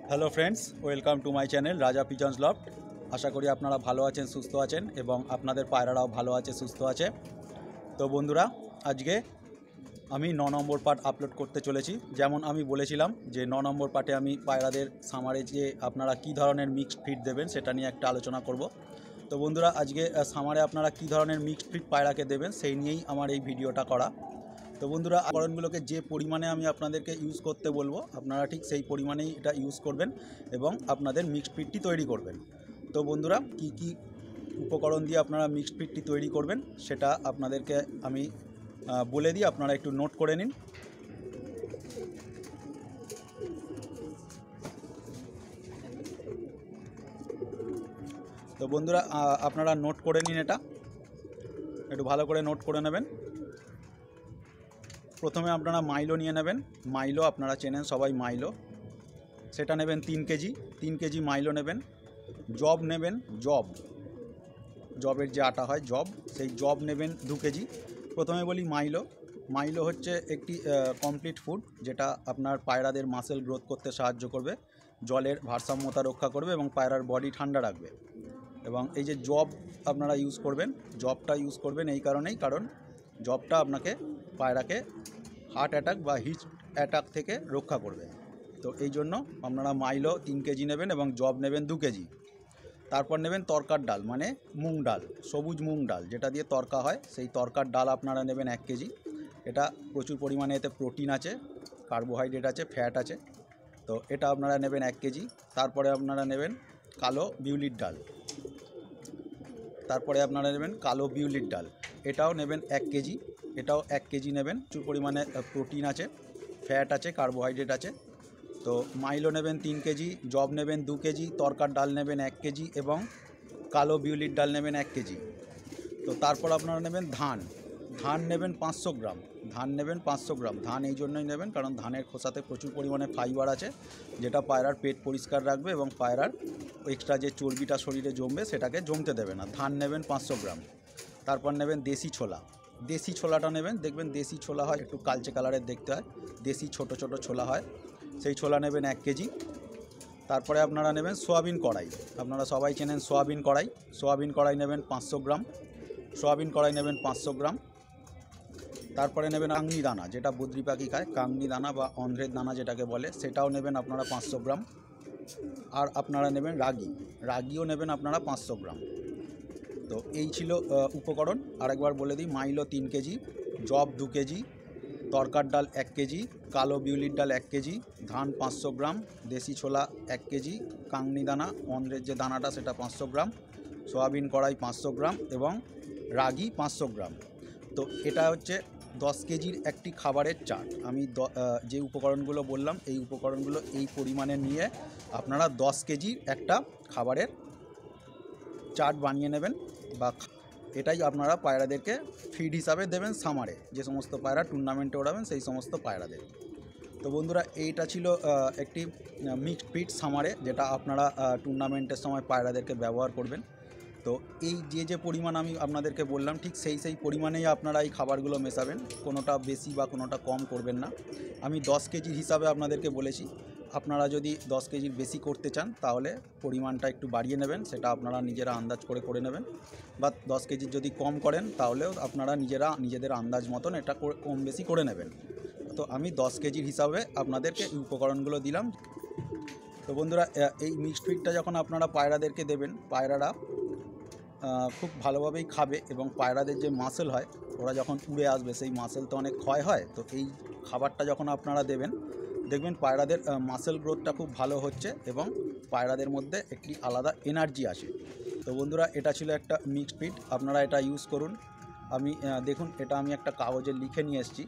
Hello friends, welcome to my channel রাজা pigeons loft. আশা করি আপনারা ভালো আছেন, সুস্থ আছেন এবং আপনাদের পায়রারাও ভালো আছে, সুস্থ আছে। তো বন্ধুরা, আজকে আমি 9 নম্বর পার্ট আপলোড করতে চলেছি। যেমন আমি বলেছিলাম যে 9 নম্বর পার্টে আমি পায়রাদের সামারে যে আপনারা কী ধরনের মিক্সড ফিড দেবেন সেটা নিয়ে একটা আলোচনা করব। তো বন্ধুরা, আজকে সামারে আপনারা কী ধরনের মিক্সড ফিড পায়রাকে দেবেন সেই নিয়েই আমার এই ভিডিওটা করা। তো বন্ধুরা, উপকরণগুলোকে যে পরিমাণে আমি আপনাদেরকে ইউজ করতে বলবো আপনারা ঠিক সেই পরিমাণেই এটা ইউজ করবেন এবং আপনাদের মিক্সড ফিডটি তৈরি করবেন। তো বন্ধুরা, কি কি উপকরণ দিয়ে আপনারা মিক্সড ফিডটি তৈরি করবেন সেটা আপনাদেরকে আমি বলে দিই, আপনারা একটু নোট করে নিন। তো বন্ধুরা, আপনারা নোট করে নিন, এটা একটু ভালো করে নোট করে নেবেন। প্রথমে আপনারা মাইলো নিয়ে নেবেন। মাইলো আপনারা চেনেন সবাই, মাইলো সেটা নেবেন 3 কেজি মাইলো নেবেন। জব নেবেন, জবের যে আটা হয় জব, সেই জব নেবেন 2 কেজি। প্রথমে বলি মাইলো হচ্ছে একটি কমপ্লিট ফুড, যেটা আপনার পায়রাদের মাসেল গ্রোথ করতে সাহায্য করবে, জলের ভারসাম্যতা রক্ষা করবে এবং পায়রার বডি ঠান্ডা রাখবে। এবং এই যে জব আপনারা জবটা ইউজ করবেন এই কারণেই, কারণ জবটা আপনাকে পায়রাকে হার্ট অ্যাটাক বা হিট অ্যাটাক থেকে রক্ষা করবে। তো এই জন্য আপনারা মাইলো 3 কেজি নেবেন এবং জব নেবেন 2 কেজি। তারপর নেবেন তরকার ডাল, মানে মুগ ডাল, সবুজ মুগ ডাল যেটা দিয়ে তরকা হয়, সেই তরকার ডাল আপনারা নেবেন 1 কেজি। এটা প্রচুর পরিমাণে, এতে প্রোটিন আছে, কার্বোহাইড্রেট আছে, ফ্যাট আছে। তো এটা আপনারা নেবেন 1 কেজি। তারপরে আপনারা নেবেন কালো বিউলির ডাল, এটাও নেবেন 1 কেজি। এটাও 1 কেজি নেবেন। প্রচুর পরিমাণে প্রোটিন আছে, ফ্যাট আছে, কার্বোহাইড্রেট আছে। তো মাইলো নেবেন 3 কেজি, জব নেবেন 2 কেজি, তরকার ডাল নেবেন 1 কেজি এবং কালো বিউলির ডাল নেবেন 1 কেজি। তো তারপর আপনারা নেবেন ধান নেবেন 500 গ্রাম। ধান এই জন্যই নেবেন কারণ ধানের খোসাতে প্রচুর পরিমাণে ফাইবার আছে, যেটা পায়রার পেট পরিষ্কার রাখবে এবং পায়রার এক্সট্রা যে চর্বিটা শরীরে জমবে সেটাকে জমতে দেবে না। ধান নেবেন 500 গ্রাম। তারপর নেবেন দেশি ছোলাটা নেবেন। দেখবেন দেশি ছোলা হয়, একটু কালচে কালারের দেখতে হয়, দেশি ছোট ছোট ছোলা হয়, সেই ছোলা নেবেন 1 কেজি। তারপরে আপনারা নেবেন সোয়াবিন কড়াই, আপনারা সবাই চেনেন সোয়াবিন কড়াই নেবেন 500 গ্রাম। তারপরে নেবেন কাংনি দানা, যেটা বদ্রি পাখি খায়, কাংনি দানা বা অন্ধ্রের দানা যেটাকে বলে, সেটাও নেবেন আপনারা 500 গ্রাম। আর আপনারা নেবেন রাগিও নেবেন আপনারা 500 গ্রাম। তো এই ছিল উপকরণ। আরেকবার বলে দিই, মাইলো 3 কেজি, জব 2 কেজি, তরকার ডাল 1 কেজি, কালো বিউলির ডাল 1 কেজি, ধান 500 গ্রাম, দেশি ছোলা 1 কেজি, কাংনি দানা অন্ধ্রের যে দানাটা সেটা 500 গ্রাম, সোয়াবিন কড়াই 500 গ্রাম এবং রাগি 500 গ্রাম। তো এটা হচ্ছে 10 কেজির একটি খাবারের চার্ট। আমি যে উপকরণগুলো বললাম এই উপকরণগুলো এই পরিমাণে নিয়ে আপনারা 10 কেজির একটা খাবারের চার্ট বানিয়ে নেবেন, বা এটাই আপনারা পায়রাদেরকে ফিড হিসাবে দেবেন সামারে, যে সমস্ত পায়রা টুর্নামেন্টে ওড়াবেন সেই সমস্ত পায়রাদের। তো বন্ধুরা, এইটা ছিল একটি মিক্সড ফিড সামারে, যেটা আপনারা টুর্নামেন্টের সময় পায়রাদেরকে ব্যবহার করবেন। তো এই যে পরিমাণ আমি আপনাদেরকে বললাম, ঠিক সেই পরিমাণেই আপনারা এই খাবারগুলো মেশাবেন, কোনোটা বেশি বা কোনোটা কম করবেন না। আমি 10 কেজির হিসাবে আপনাদেরকে বলেছি। আপনারা যদি 10 কেজির বেশি করতে চান তাহলে পরিমাণটা একটু বাড়িয়ে নেবেন, সেটা আপনারা নিজেরা আন্দাজ করে নেবেন। বা 10 কেজির যদি কম করেন তাহলেও আপনারা নিজেদের আন্দাজ মতন এটা কম বেশি করে নেবেন। তো আমি 10 কেজির হিসাবে আপনাদেরকে এই উপকরণগুলো দিলাম। তো বন্ধুরা, এই মিক্সড ফিডটা যখন আপনারা পায়রাদেরকে দেবেন, পায়রারা খুব ভালোভাবেই খাবে এবং পায়রাদের যে মাসেল হয়, ওরা যখন উড়ে আসবে সেই মাসেল তো অনেক ক্ষয় হয়। তো এই খাবারটা যখন আপনারা দেবেন, দেখবেন পায়রাদের মাসেল গ্রোথটা খুব ভালো হচ্ছে এবং পায়রাদের মধ্যে একটি আলাদা এনার্জি আসে। তো বন্ধুরা, এটা ছিল একটা মিক্সড ফিড, আপনারা এটা ইউজ করুন। আমি দেখুন, এটা আমি একটা কাগজে লিখে নিয়ে এসেছি,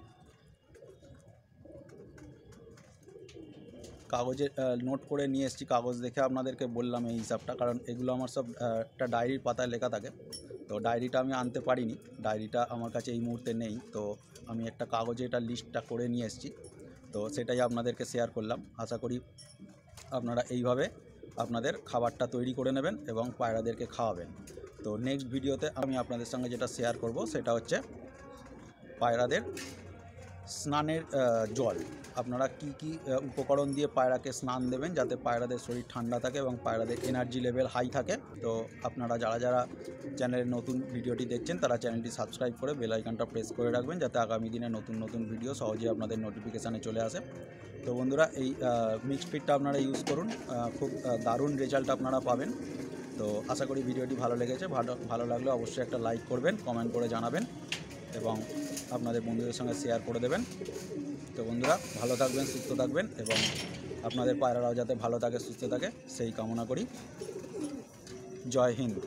কাগজে নোট করে নিয়ে এসেছি, কাগজ দেখে আপনাদেরকে বললাম এই হিসাবটা, কারণ এগুলো আমার সব একটা ডায়েরির পাতায় লেখা থাকে। তো ডায়েরিটা আমি আনতে পারিনি, ডায়েরিটা আমার কাছে এই মুহূর্তে নেই। তো আমি একটা কাগজে এটা লিস্টটা করে নিয়ে এসেছি, তো সেটাই আপনাদেরকে শেয়ার করলাম। আশা করি আপনারা এইভাবে আপনাদের খাবারটা তৈরি করে নেবেন এবং পায়রাদেরকে খাওয়াবেন। তো নেক্সট ভিডিওতে আমি আপনাদের সঙ্গে যেটা শেয়ার করব সেটা হচ্ছে পায়রাদের স্নানের জল, আপনারা কি কি উপকরণ দিয়ে পায়রাকে স্নান দেবেন যাতে পায়রাদের শরীর ঠান্ডা থাকে এবং পায়রাদের এনার্জি লেভেল হাই থাকে। তো আপনারা যারা যারা চ্যানেলের নতুন ভিডিওটি দেখছেন তারা চ্যানেলটি সাবস্ক্রাইব করে বেল আইকনটা প্রেস করে রাখবেন যাতে আগামী দিনে নতুন নতুন ভিডিও সহজেই আপনাদের নোটিফিকেশানে চলে আসে। তো বন্ধুরা, এই মিক্সড ফিডটা আপনারা ইউজ করুন, খুব দারুণ রেজাল্ট আপনারা পাবেন। তো আশা করি ভিডিওটি ভালো লেগেছে। ভালো লাগলে অবশ্যই একটা লাইক করবেন, কমেন্ট করে জানাবেন এবং আপনাদের বন্ধুদের সঙ্গে শেয়ার করে দেবেন। তো বন্ধুরা, ভালো থাকবেন, সুস্থ থাকবেন এবং আপনাদের পায়রারাও যাতে ভালো থাকে, সুস্থ থাকে সেই কামনা করি। জয় হিন্দ।